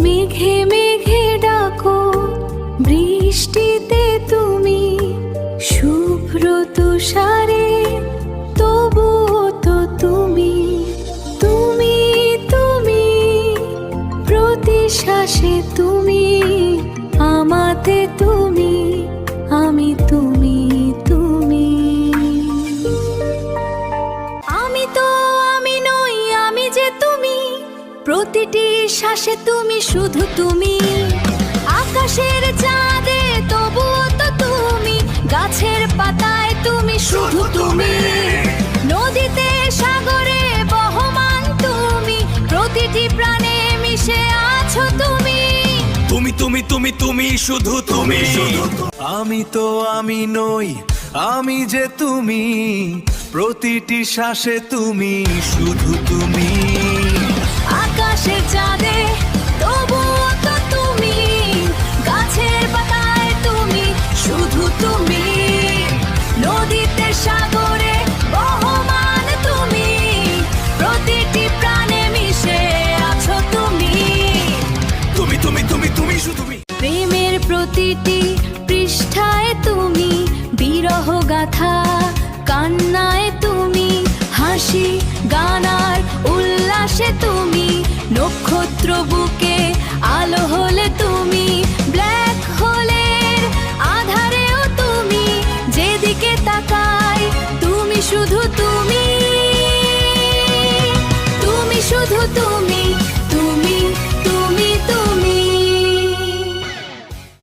মেঘে মেঘে ডাকো, বৃষ্টিতে তুমি, শুভ্র তুষারে তবুও তো তুমি। তুমি তুমি প্রতি শ্বাসে তুমি, আমাতে তুমি, আমি তুমি তুমি। আমি তো আমি নই, আমি যে তুমি, প্রতিটি শ্বাসে তুমি, শুধু তুমি। আকাশের চাঁদে তবুও তো তুমি, গাছের পাতায় তুমি, শুধু তুমি। নদীতে সাগরে বহমান তুমি, প্রতিটি প্রাণে মিশে আছো তুমি। তুমি তুমি তুমি তুমি শুধু তুমি। আমি তো আমি নই, আমি যে তুমি, প্রতিটি শ্বাসে তুমি, শুধু তুমি। আকাশের চাঁদে তবুও তো তুমি, গাছের পাতায় তুমি, শুধু তুমি। নদীতে সাগরে বহমান তুমি, প্রতিটি প্রাণে মিশে আছো তুমি। তুমি তুমি তুমি তুমি শুধু তুমি। প্রেমের প্রতিটি পৃষ্ঠায় তুমি, বিরহ গাথা কান্নায় তুমি, হাসি গান আর উল্লাসে তুমি, নক্ষত্র বুকে আলো হলে তুমি।